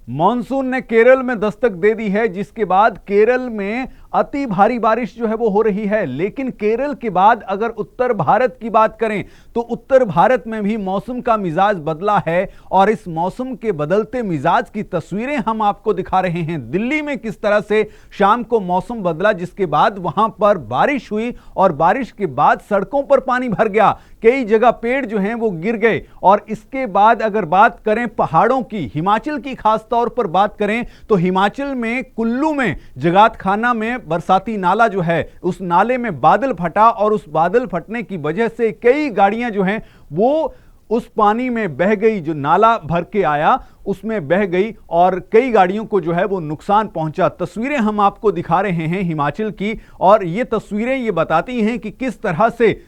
Monsoon ने केरल में दस्तक दे दी है, जिसके बाद केरल में अति भारी बारिश जो है वो हो रही है। लेकिन केरल के बाद अगर उत्तर भारत की बात करें तो उत्तर भारत में भी मौसम का मिजाज बदला है और इस मौसम के बदलते मिजाज की तस्वीरें हम आपको दिखा रहे हैं। दिल्ली में किस तरह से शाम को मौसम बदला, जिसके बाद वहां पर बारिश हुई और बारिश के बाद सड़कों पर पानी भर गया, कई जगह पेड़ जो हैं वो गिर गए। और इसके बाद अगर बात करें पहाड़ों की, हिमाचल की खास तौर पर बात करें तो हिमाचल में कुल्लू में जगात खाना में बरसाती नाला जो है, उस नाले में बादल फटा और उस बादल फटने की वजह से कई गाड़ियां जो हैं वो उस पानी में बह गई। जो नाला भर के आया उसमें बह गई और कई गाड़ियों को जो है वो नुकसान पहुंचा। तस्वीरें हम आपको दिखा रहे हैं हिमाचल की, और ये तस्वीरें ये बताती हैं कि किस तरह से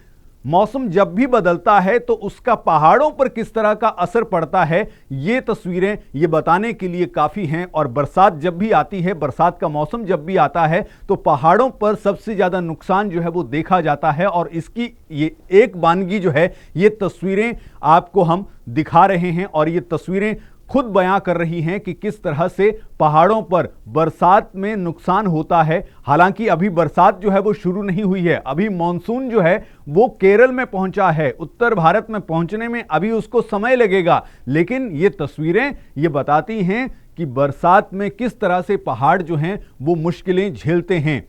मौसम जब भी बदलता है तो उसका पहाड़ों पर किस तरह का असर पड़ता है। ये तस्वीरें ये बताने के लिए काफ़ी हैं। और बरसात जब भी आती है, बरसात का मौसम जब भी आता है तो पहाड़ों पर सबसे ज़्यादा नुकसान जो है वो देखा जाता है। और इसकी ये एक वानगी जो है, ये तस्वीरें आपको हम दिखा रहे हैं और ये तस्वीरें खुद बयां कर रही हैं कि किस तरह से पहाड़ों पर बरसात में नुकसान होता है। हालांकि अभी बरसात जो है वो शुरू नहीं हुई है, अभी मॉनसून जो है वो केरल में पहुंचा है, उत्तर भारत में पहुंचने में अभी उसको समय लगेगा। लेकिन ये तस्वीरें ये बताती हैं कि बरसात में किस तरह से पहाड़ जो हैं वो मुश्किलें झेलते हैं।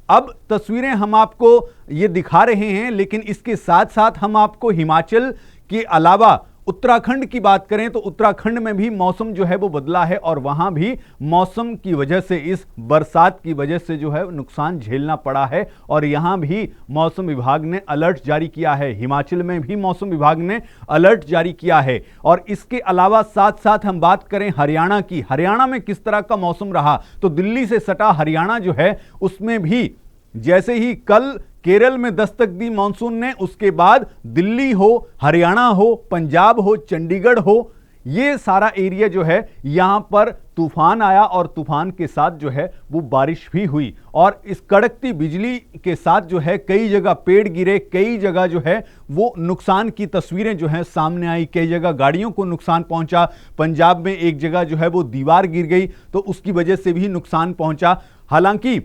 अब तस्वीरें हम आपको ये दिखा रहे हैं, लेकिन इसके साथ साथ हम आपको हिमाचल के अलावा उत्तराखंड की बात करें तो उत्तराखंड में भी मौसम जो है वो बदला है और वहां भी मौसम की वजह से, इस बरसात की वजह से जो है नुकसान झेलना पड़ा है। और यहां भी मौसम विभाग ने अलर्ट जारी किया है, हिमाचल में भी मौसम विभाग ने अलर्ट जारी किया है। और इसके अलावा साथ साथ हम बात करें हरियाणा की, हरियाणा में किस तरह का मौसम रहा, तो दिल्ली से सटा हरियाणा जो है उसमें भी जैसे ही कल केरल में दस्तक दी मानसून ने, उसके बाद दिल्ली हो, हरियाणा हो, पंजाब हो, चंडीगढ़ हो, ये सारा एरिया जो है यहां पर तूफान आया और तूफान के साथ जो है वो बारिश भी हुई। और इस कड़कती बिजली के साथ जो है कई जगह पेड़ गिरे, कई जगह जो है वो नुकसान की तस्वीरें जो है सामने आई, कई जगह गाड़ियों को नुकसान पहुंचा। पंजाब में एक जगह जो है वो दीवार गिर गई तो उसकी वजह से भी नुकसान पहुंचा। हालांकि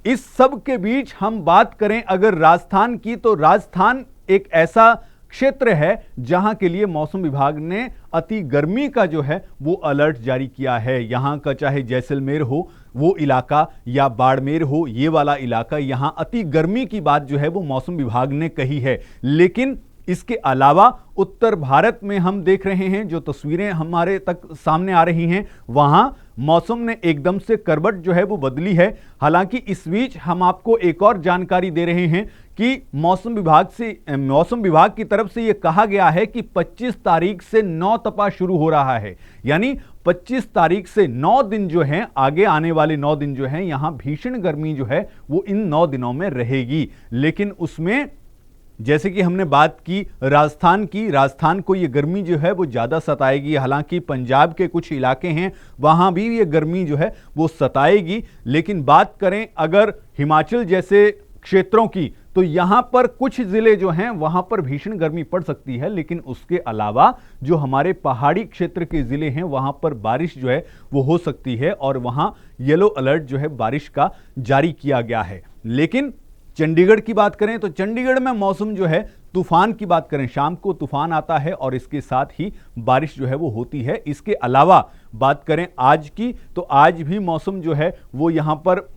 इस सब के बीच हम बात करें अगर राजस्थान की, तो राजस्थान एक ऐसा क्षेत्र है जहां के लिए मौसम विभाग ने अति गर्मी का जो है वो अलर्ट जारी किया है। यहां का चाहे जैसलमेर हो वो इलाका या बाड़मेर हो ये वाला इलाका, यहां अति गर्मी की बात जो है वो मौसम विभाग ने कही है। लेकिन इसके अलावा उत्तर भारत में हम देख रहे हैं, जो तस्वीरें हमारे तक सामने आ रही हैं, वहां मौसम ने एकदम से करवट जो है वो बदली है। हालांकि इस बीच हम आपको एक और जानकारी दे रहे हैं कि मौसम विभाग की तरफ से यह कहा गया है कि 25 तारीख से 9 तपा शुरू हो रहा है। यानी 25 तारीख से 9 दिन जो हैं, आगे आने वाले 9 दिन जो हैं, यहां भीषण गर्मी जो है वो इन 9 दिनों में रहेगी। लेकिन उसमें जैसे कि हमने बात की राजस्थान की, राजस्थान को ये गर्मी जो है वो ज़्यादा सताएगी। हालांकि पंजाब के कुछ इलाके हैं वहाँ भी ये गर्मी जो है वो सताएगी। लेकिन बात करें अगर हिमाचल जैसे क्षेत्रों की, तो यहाँ पर कुछ ज़िले जो हैं वहाँ पर भीषण गर्मी पड़ सकती है। लेकिन उसके अलावा जो हमारे पहाड़ी क्षेत्र के ज़िले हैं वहाँ पर बारिश जो है वो हो सकती है और वहाँ येलो अलर्ट जो है बारिश का जारी किया गया है। लेकिन चंडीगढ़ की बात करें तो चंडीगढ़ में मौसम जो है, तूफान की बात करें, शाम को तूफान आता है और इसके साथ ही बारिश जो है वो होती है। इसके अलावा बात करें आज की, तो आज भी मौसम जो है वो यहाँ पर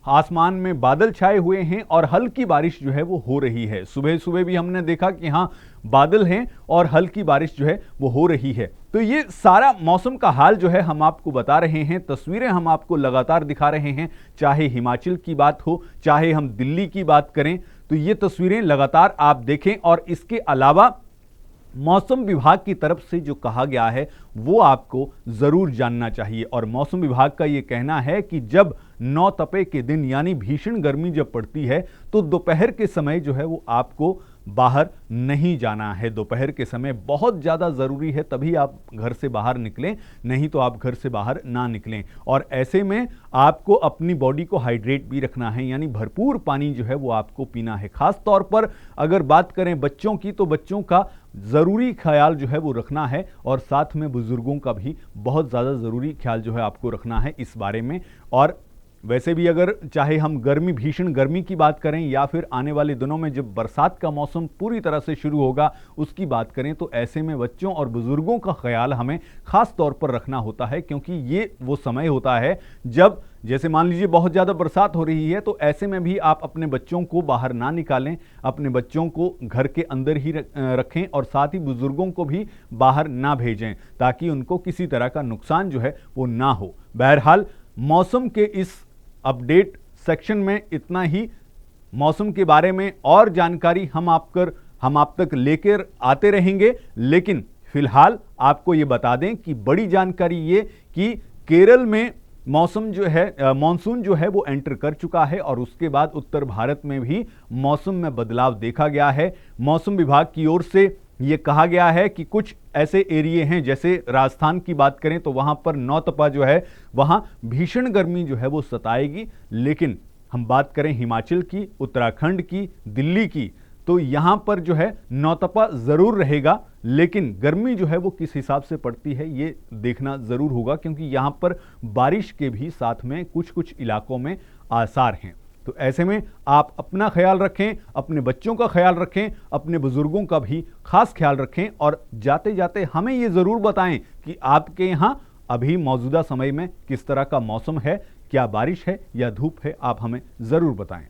आसमान में बादल छाए हुए हैं और हल्की बारिश जो है वो हो रही है। सुबह सुबह भी हमने देखा कि हाँ बादल हैं और हल्की बारिश जो है वो हो रही है। तो ये सारा मौसम का हाल जो है हम आपको बता रहे हैं, तस्वीरें हम आपको लगातार दिखा रहे हैं। चाहे हिमाचल की बात हो, चाहे हम दिल्ली की बात करें, तो ये तस्वीरें लगातार आप देखें। और इसके अलावा मौसम विभाग की तरफ से जो कहा गया है वो आपको जरूर जानना चाहिए। और मौसम विभाग का ये कहना है कि जब 9 तपे के दिन यानी भीषण गर्मी जब पड़ती है तो दोपहर के समय जो है वो आपको बाहर नहीं जाना है। दोपहर के समय बहुत ज़्यादा ज़रूरी है, तभी आप घर से बाहर निकलें, नहीं तो आप घर से बाहर ना निकलें। और ऐसे में आपको अपनी बॉडी को हाइड्रेट भी रखना है, यानी भरपूर पानी जो है वो आपको पीना है। ख़ास तौर पर अगर बात करें बच्चों की, तो बच्चों का ज़रूरी ख्याल जो है वो रखना है, और साथ में बुज़ुर्गों का भी बहुत ज़्यादा ज़रूरी ख्याल जो है आपको रखना है इस बारे में। और वैसे भी अगर चाहे हम गर्मी, भीषण गर्मी की बात करें या फिर आने वाले दिनों में जब बरसात का मौसम पूरी तरह से शुरू होगा उसकी बात करें, तो ऐसे में बच्चों और बुजुर्गों का ख्याल हमें खास तौर पर रखना होता है, क्योंकि ये वो समय होता है जब, जैसे मान लीजिए बहुत ज़्यादा बरसात हो रही है, तो ऐसे में भी आप अपने बच्चों को बाहर ना निकालें, अपने बच्चों को घर के अंदर ही रखें, और साथ ही बुजुर्गों को भी बाहर ना भेजें ताकि उनको किसी तरह का नुकसान जो है वो ना हो। बहरहाल मौसम के इस अपडेट सेक्शन में इतना ही। मौसम के बारे में और जानकारी हम आप तक लेकर आते रहेंगे, लेकिन फिलहाल आपको ये बता दें कि बड़ी जानकारी ये कि केरल में मौसम जो है, मानसून जो है वो एंटर कर चुका है, और उसके बाद उत्तर भारत में भी मौसम में बदलाव देखा गया है। मौसम विभाग की ओर से ये कहा गया है कि कुछ ऐसे एरिए हैं, जैसे राजस्थान की बात करें तो वहां पर नौतपा जो है वहां भीषण गर्मी जो है वो सताएगी, लेकिन हम बात करें हिमाचल की, उत्तराखंड की, दिल्ली की, तो यहां पर जो है नौतपा जरूर रहेगा, लेकिन गर्मी जो है वो किस हिसाब से पड़ती है ये देखना जरूर होगा, क्योंकि यहां पर बारिश के भी साथ में कुछ कुछ इलाकों में आसार हैं। तो ऐसे में आप अपना ख्याल रखें, अपने बच्चों का ख्याल रखें, अपने बुजुर्गों का भी खास ख्याल रखें, और जाते जाते हमें ये ज़रूर बताएं कि आपके यहाँ अभी मौजूदा समय में किस तरह का मौसम है, क्या बारिश है या धूप है, आप हमें ज़रूर बताएं।